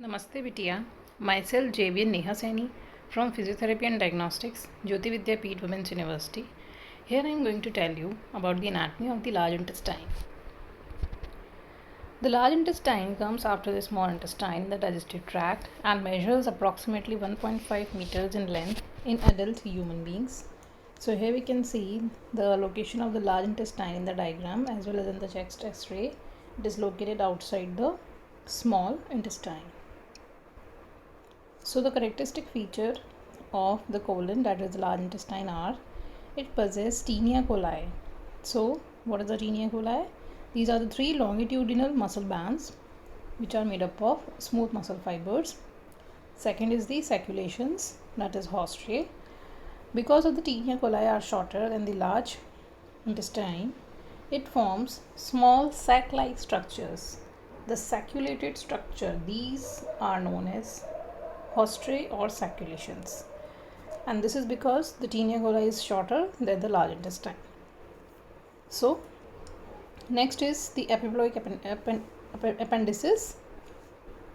Namaste Vidya. Myself JVN Neha Saini from Physiotherapy and Diagnostics, Jyoti Vidya Peeth Women's University. Here I am going to tell you about the anatomy of the large intestine. The large intestine comes after the small intestine, the digestive tract, and measures approximately 1.5 meters in length in adult human beings. So here we can see the location of the large intestine in the diagram as well as in the chest X-ray. It is located outside the small intestine. So the characteristic feature of the colon, that is the large intestine, are it possesses Taenia coli. So what is the Taenia coli? These are the three longitudinal muscle bands which are made up of smooth muscle fibers. Second is the sacculations, that is Haustrae. Because of the Taenia coli are shorter than the large intestine, it forms small sac-like structures. The sacculated structure, these are known as Haustrae or sacculations, and this is because the Taenia coli is shorter than the large intestine. So next is the epiploic appendices.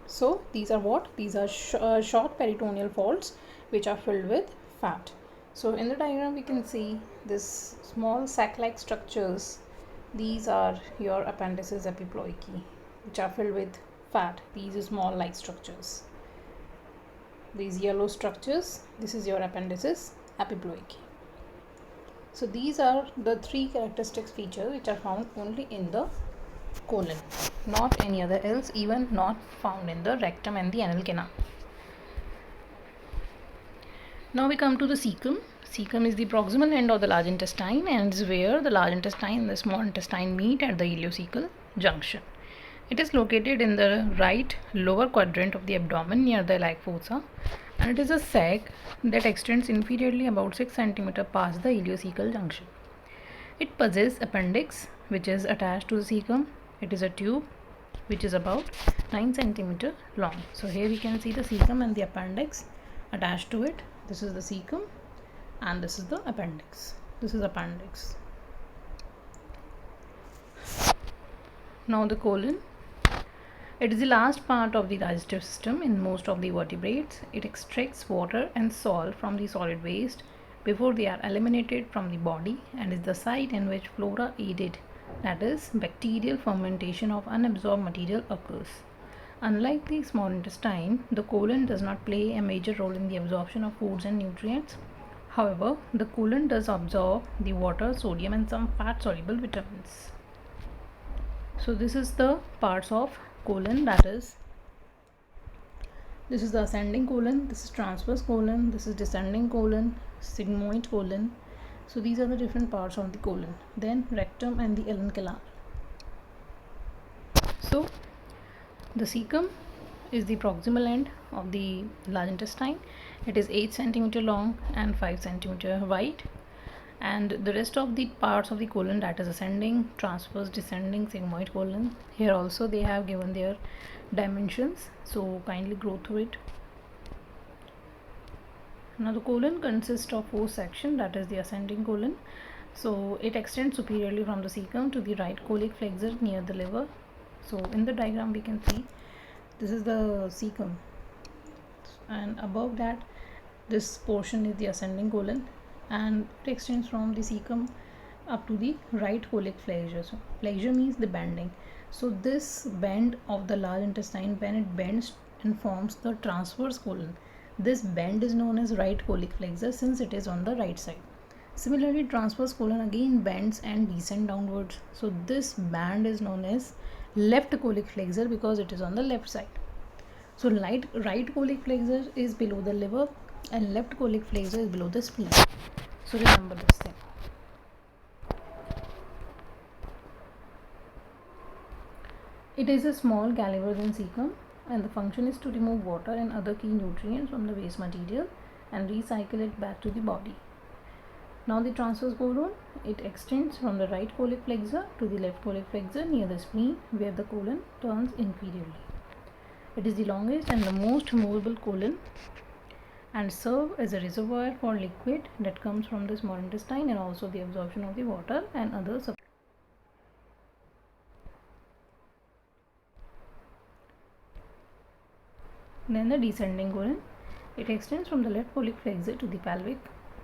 So these are what? These are short peritoneal folds which are filled with fat. So in the diagram we can see this small sac-like structures. These are your appendices epiploici which are filled with fat. These are small like structures. These yellow structures, this is your appendices epiploici. So these are the three characteristic features which are found only in the colon, not any other else, even not found in the rectum and the anal canal. Now we come to the cecum. Cecum is the proximal end of the large intestine and is where the large intestine and the small intestine meet at the ileocecal junction. It is located in the right lower quadrant of the abdomen near the iliac fossa, and it is a sac that extends inferiorly about 6 cm past the ileocecal junction. It possesses appendix which is attached to the cecum. It is a tube which is about 9 cm long. So here we can see the cecum and the appendix attached to it. This is the cecum and this is the appendix. This is appendix. Now the colon. It is the last part of the digestive system in most of the vertebrates. It extracts water and salt from the solid waste before they are eliminated from the body and is the site in which flora aided, that is, bacterial fermentation of unabsorbed material occurs. Unlike the small intestine, the colon does not play a major role in the absorption of foods and nutrients. However, the colon does absorb the water, sodium, and some fat soluble vitamins. So this is the parts of colon, that is, this is the ascending colon, this is transverse colon, this is descending colon, sigmoid colon. So these are the different parts of the colon. Then rectum and the anal canal. So the cecum is the proximal end of the large intestine. It is 8 cm long and 5 cm wide, and the rest of the parts of the colon, that is ascending, transverse, descending, sigmoid colon, here also they have given their dimensions, so kindly go through it. Now the colon consists of 4 sections, that is the ascending colon. So it extends superiorly from the cecum to the right colic flexure near the liver. So in the diagram we can see this is the cecum, and above that this portion is the ascending colon, and it extends from the cecum up to the right colic flexure. So flexure means the bending. So this bend of the large intestine, when it bends and forms the transverse colon, this bend is known as right colic flexure since it is on the right side. Similarly, transverse colon again bends and descends downwards. So this band is known as left colic flexure because it is on the left side. So right colic flexure is below the liver and left colic flexure is below the spleen. So remember this thing. It is a small caliber than cecum, and the function is to remove water and other key nutrients from the waste material and recycle it back to the body. Now the transverse colon, it extends from the right colic flexure to the left colic flexure near the spleen where the colon turns inferiorly. It is the longest and the most movable colon and serve as a reservoir for liquid that comes from the small intestine and also the absorption of the water and other substances. Then the descending colon, it extends from the left pollic flexure to the pelvic,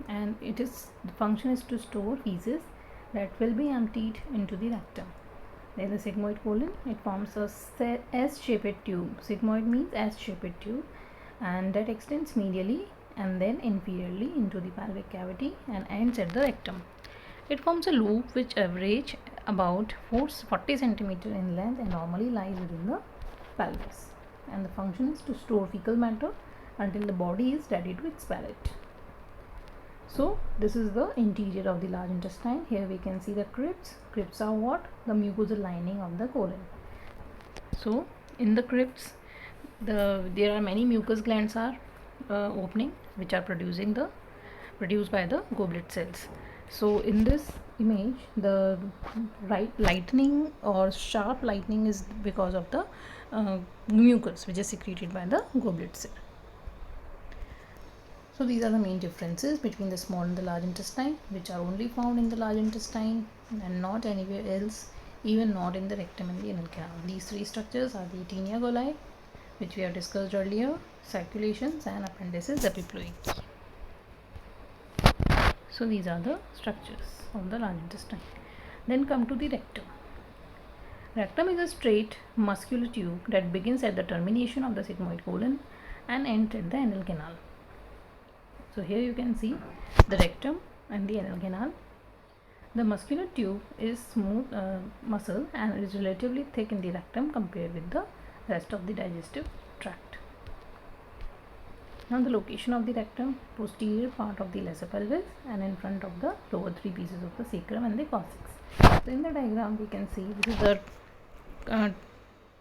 and the function is to store feces that will be emptied into the rectum. Then the sigmoid colon, it forms a S-shaped tube. Sigmoid means S-shaped tube, and that extends medially and then inferiorly into the pelvic cavity and ends at the rectum. It forms a loop which average about 40 cm in length and normally lies within the pelvis. And the function is to store fecal matter until the body is ready to expel it. So this is the interior of the large intestine. Here we can see the crypts. Crypts are what? The mucosal lining of the colon. So in the crypts, there are many mucous glands are opening, which are produced by the goblet cells. So in this image, the lightning or sharp lightning is because of the mucus which is secreted by the goblet cell. So these are the main differences between the small and the large intestine, which are only found in the large intestine and not anywhere else, even not in the rectum and the anal canal. These three structures are the Taenia coli, which we have discussed earlier, circulations, and appendices epiploidy. So these are the structures of the large intestine. Then come to the rectum. Rectum is a straight muscular tube that begins at the termination of the sigmoid colon and ends at the anal canal. So here you can see the rectum and the anal canal. The muscular tube is smooth muscle and is relatively thick in the rectum compared with the rest of the digestive tract. Now the location of the rectum, posterior part of the lesser pelvis and in front of the lower three pieces of the sacrum and the coccyx. So in the diagram we can see this is the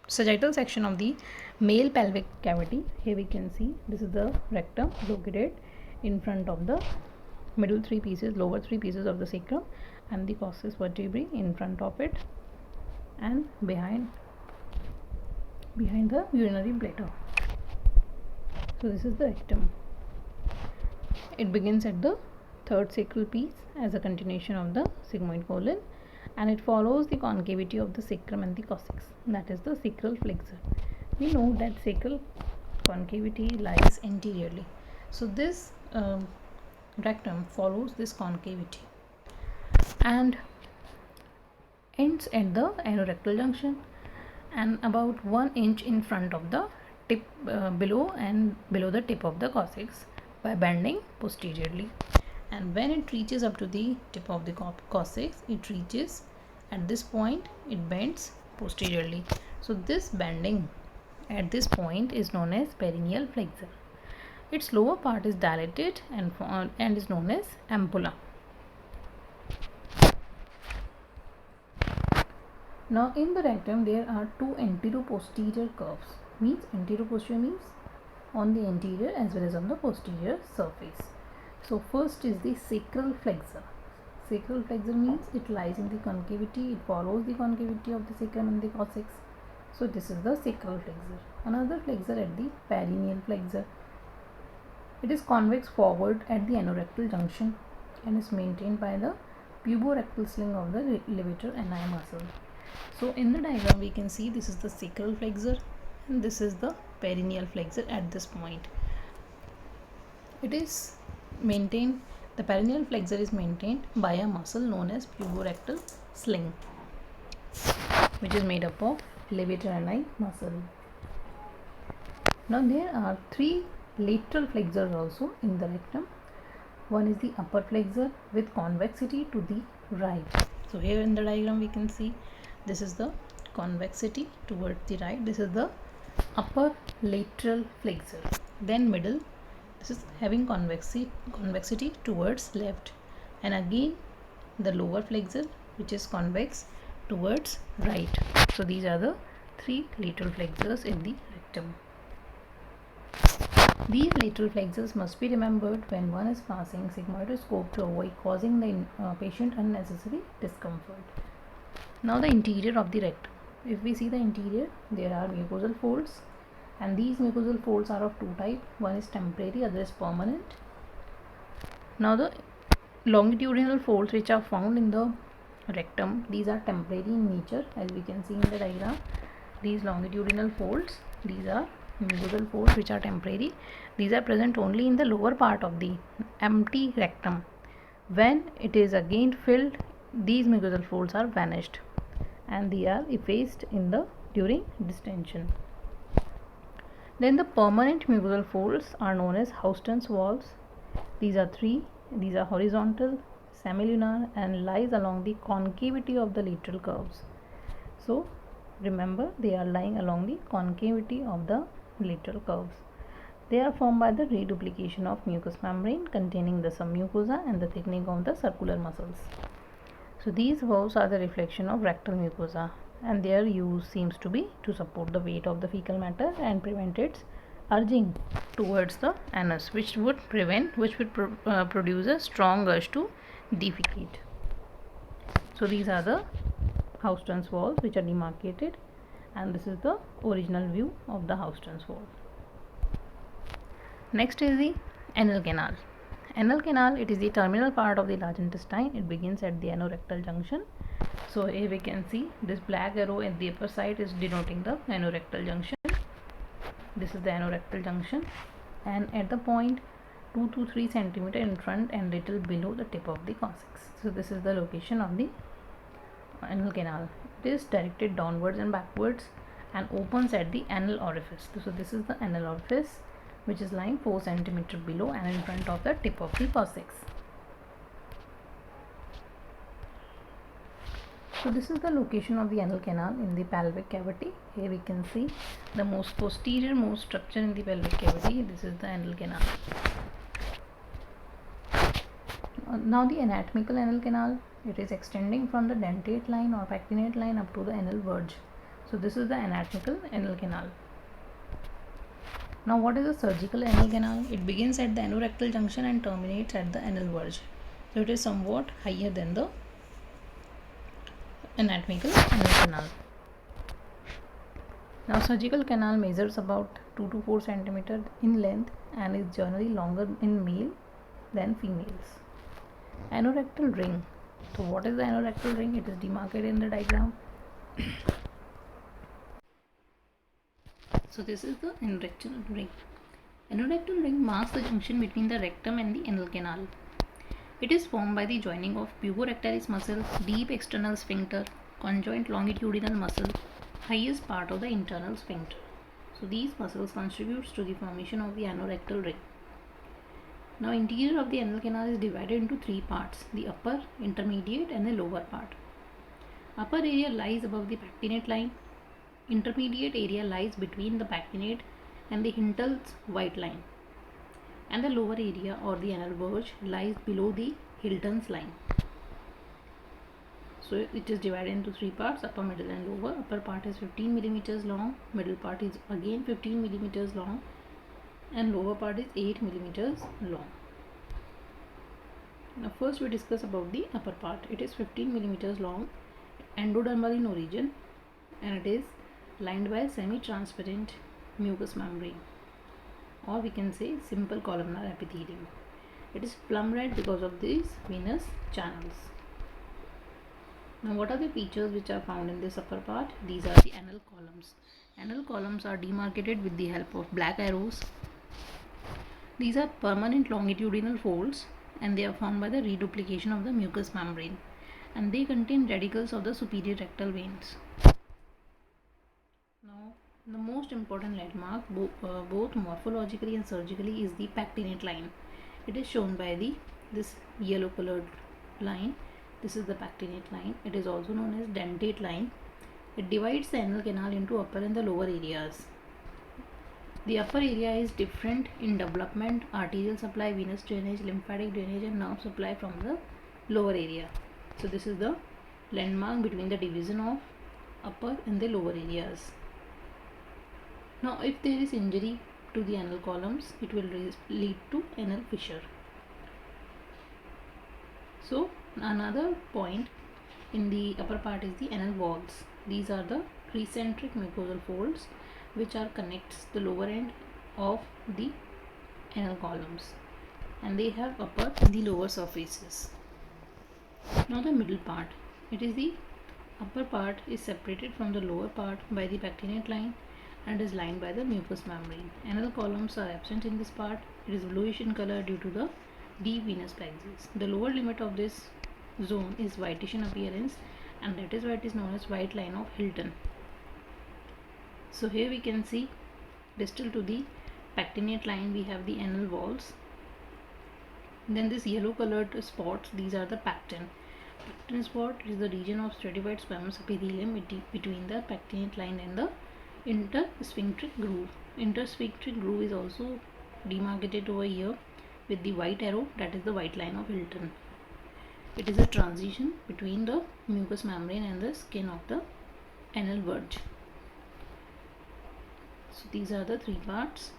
sagittal section of the male pelvic cavity. Here we can see this is the rectum located in front of the lower three pieces of the sacrum and the coccyx vertebrae in front of it and behind the urinary bladder. So this is the rectum. It begins at the third sacral piece as a continuation of the sigmoid colon, and it follows the concavity of the sacrum and the coccyx, that is the sacral flexure. We know that sacral concavity lies anteriorly. So this rectum follows this concavity and ends at the anorectal junction and about 1 inch in front of the tip below the tip of the coccyx by bending posteriorly. And when it reaches up to the tip of the coccyx, it reaches at this point, it bends posteriorly. So this bending at this point is known as perineal flexure. Its lower part is dilated and is known as ampulla. Now in the rectum there are two anteroposterior curves. Anteroposterior means on the anterior as well as on the posterior surface. So first is the sacral flexure. Sacral flexure means it lies in the concavity, it follows the concavity of the sacrum and the coccyx. So this is the sacral flexure. Another flexure at the perineal flexure. It is convex forward at the anorectal junction and is maintained by the puborectal sling of the levator ani muscle. So in the diagram we can see this is the sacral flexure and this is the perineal flexure at this point. It is maintained, the perineal flexure is maintained by a muscle known as puborectal sling, which is made up of levator ani muscle. Now there are three lateral flexures also in the rectum. One is the upper flexure with convexity to the right. So here in the diagram we can see this is the convexity towards the right. This is the upper lateral flexure. Then middle, this is having convexity towards left, and again the lower flexure which is convex towards right. So these are the three lateral flexures in the rectum. These lateral flexures must be remembered when one is passing sigmoidoscope to avoid causing the patient unnecessary discomfort. Now the interior of the rectum. If we see the interior, there are mucosal folds, and these mucosal folds are of two types. One is temporary, other is permanent. Now the longitudinal folds which are found in the rectum, these are temporary in nature, as we can see in the diagram. These longitudinal folds, these are mucosal folds which are temporary. These are present only in the lower part of the empty rectum. When it is again filled, these mucosal folds are vanished and they are effaced during distension. Then the permanent mucosal folds are known as Houston's walls. These are three. These are horizontal, semilunar, and lies along the concavity of the lateral curves. So remember, they are lying along the concavity of the lateral curves. They are formed by the reduplication of mucous membrane containing the submucosa and the thickening of the circular muscles. So these valves are the reflection of rectal mucosa, and their use seems to be to support the weight of the fecal matter and prevent its urging towards the anus, which would produce a strong urge to defecate. So these are the Houston's walls which are demarcated, and this is the original view of the Houston's wall. Next is the anal canal. Anal canal, it is the terminal part of the large intestine. It begins at the anorectal junction. So here we can see this black arrow at the upper side is denoting the anorectal junction. This is the anorectal junction, and at the point 2 to 3 centimeter in front and little below the tip of the coccyx. So this is the location of the anal canal. It is directed downwards and backwards and opens at the anal orifice. So this is the anal orifice, which is lying 4 centimeter below and in front of the tip of the coccyx. So this is the location of the anal canal in the pelvic cavity. Here we can see the most posterior structure in the pelvic cavity. This is the anal canal. Now the anatomical anal canal, it is extending from the dentate line or pectinate line up to the anal verge. So this is the anatomical anal canal. Now what is the surgical anal canal? It begins at the anorectal junction and terminates at the anal verge. So it is somewhat higher than the anatomical anal canal. Now surgical canal measures about 2 to 4 centimeter in length and is generally longer in male than females. Anorectal ring. So what is the anorectal ring? It is demarcated in the diagram. So this is the anorectal ring. Anorectal ring marks the junction between the rectum and the anal canal. It is formed by the joining of puborectalis muscle, deep external sphincter, conjoint longitudinal muscle, highest part of the internal sphincter. So these muscles contributes to the formation of the anorectal ring. Now interior of the anal canal is divided into 3 parts: the upper, intermediate and the lower part. Upper area lies above the pectinate line. Intermediate area lies between the pectinate and the Hintel's white line. And the lower area or the anal verge lies below the Hilton's line. So it is divided into 3 parts: upper, middle and lower. Upper part is 15 millimeters long, middle part is again 15 millimeters long, and lower part is 8 millimeters long. Now first we discuss about the upper part. It is 15 millimeters long, endodermal in origin, and it is lined by semi-transparent mucous membrane, or we can say simple columnar epithelium. It is plum red because of these venous channels. Now what are the features which are found in this upper part? These are the anal columns. Anal columns are demarcated with the help of black arrows. These are permanent longitudinal folds, and they are formed by the reduplication of the mucous membrane, and they contain radicals of the superior rectal veins. Now the most important landmark both morphologically and surgically is the pectinate line. It is shown by this yellow colored line. This is the pectinate line. It is also known as dentate line. It divides the anal canal into upper and the lower areas. The upper area is different in development: arterial supply, venous drainage, lymphatic drainage and nerve supply from the lower area. So this is the landmark between the division of upper and the lower areas. Now if there is injury to the anal columns, it will lead to anal fissure. So another point in the upper part is the anal walls. These are the concentric mucosal folds which are connects the lower end of the anal columns, and they have upper and the lower surfaces. Now the middle part. It is the upper part is separated from the lower part by the pectinate line. and is lined by the mucous membrane. Anal columns are absent in this part. It is bluish in color due to the deep venous plexus. The lower limit of this zone is whitish in appearance, and that is why it is known as white line of Hilton. So here we can see distal to the pectinate line we have the anal walls. Then this yellow colored spots, these are the pectin. Pectin spot is the region of stratified squamous epithelium between the pectinate line and the intersphincteric groove. Intersphincteric groove is also demarcated over here with the white arrow, that is the white line of Hilton. It is a transition between the mucous membrane and the skin of the anal verge. So these are the three parts.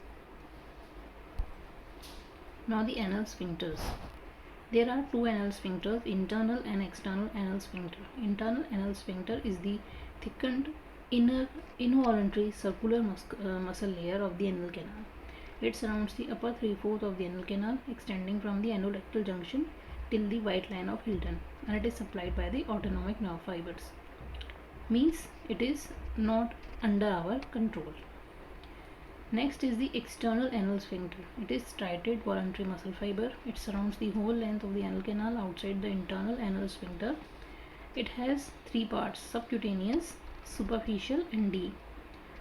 Now the anal sphincters. There are two anal sphincters, internal and external anal sphincter. Internal anal sphincter is the thickened inner involuntary circular muscle layer of the anal canal. It surrounds the upper 3/4 of the anal canal, extending from the anorectal junction till the white line of Hilton, and it is supplied by the autonomic nerve fibers. Means it is not under our control. Next is the external anal sphincter. It is striated voluntary muscle fiber. It surrounds the whole length of the anal canal outside the internal anal sphincter. It has three parts: subcutaneous, superficial, and deep.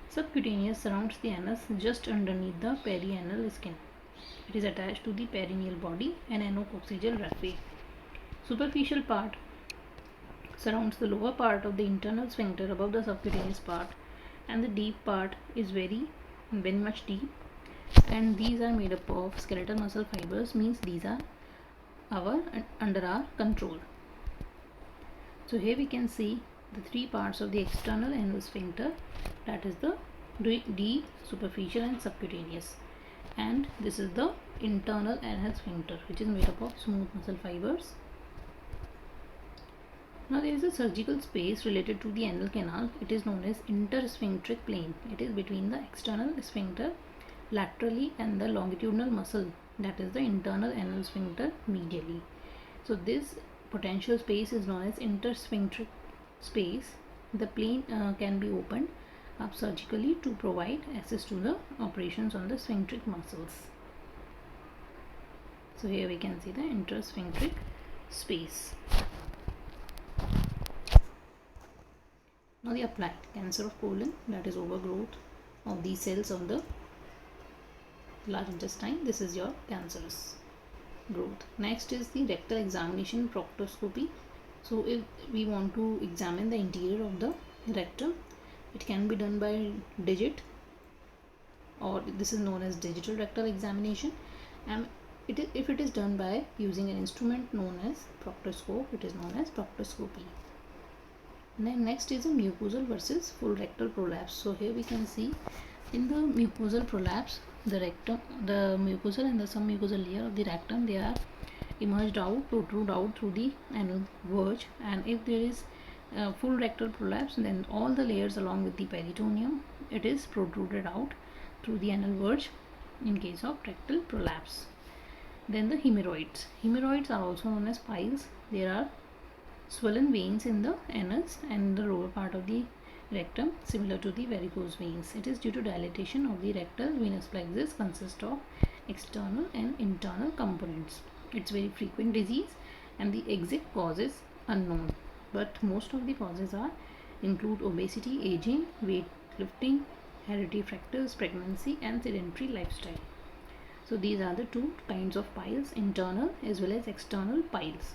Subcutaneous surrounds the anus just underneath the perianal skin. It is attached to the perineal body and anococcygeal raphe. Superficial part surrounds the lower part of the internal sphincter above the subcutaneous part, and the deep part is very much deep, and these are made up of skeletal muscle fibers, means these are under our control. So here we can see the three parts of the external anal sphincter, that is the deep, superficial, and subcutaneous, and this is the internal anal sphincter, which is made up of smooth muscle fibers. Now there is a surgical space related to the anal canal. It is known as intersphincteric plane. It is between the external sphincter laterally and the longitudinal muscle, that is the internal anal sphincter medially. So this potential space is known as intersphincteric space. The plane can be opened up surgically to provide access to the operations on the sphincteric muscles. So here we can see the intersphincteric space. Now the applied cancer of colon, that is overgrowth of these cells of the large intestine. This is your cancerous growth. Next is the rectal examination, proctoscopy. So if we want to examine the interior of the rectum, it can be done by digit, or this is known as digital rectal examination, and if it is done by using an instrument known as proctoscope, it is known as proctoscopy. Then next is a mucosal versus full rectal prolapse. So here we can see in the mucosal prolapse, the rectum, the mucosal and the submucosal layer of the rectum, they are emerged out, protrude out through the anal verge, and if there is full rectal prolapse, then all the layers along with the peritoneum, it is protruded out through the anal verge in case of rectal prolapse. Then the hemorrhoids. Hemorrhoids are also known as piles. There are swollen veins in the anus and the lower part of the rectum, similar to the varicose veins. It is due to dilatation of the rectal venous plexus, consists of external and internal components. It's very frequent disease, and the exact cause is unknown, but most of the causes include obesity, aging, weight lifting, hereditary factors, pregnancy, and sedentary lifestyle. So these are the two kinds of piles, internal as well as external piles.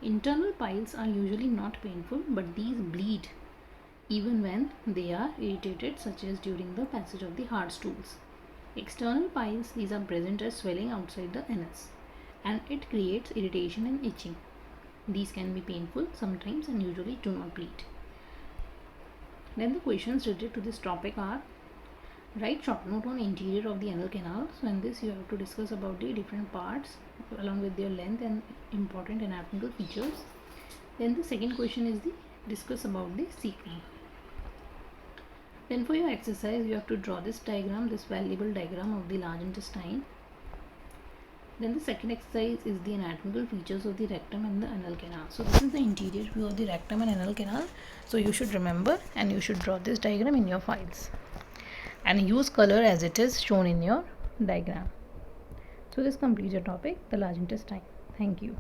Internal piles are usually not painful, but these bleed even when they are irritated, such as during the passage of the hard stools. External piles, these are present as swelling outside the anus, and it creates irritation and itching. These can be painful sometimes and usually do not bleed. Then the questions related to this topic are: write short note on interior of the anal canal. So in this you have to discuss about the different parts along with their length and important anatomical features. Then the second question is the discuss about the secant. Then for your exercise you have to draw this diagram, this valuable diagram of the large intestine. Then the second exercise is the anatomical features of the rectum and the anal canal. So this is the interior view of the rectum and anal canal. So you should remember and you should draw this diagram in your files. and use color as it is shown in your diagram. So this completes your topic, the large intestine. Thank you.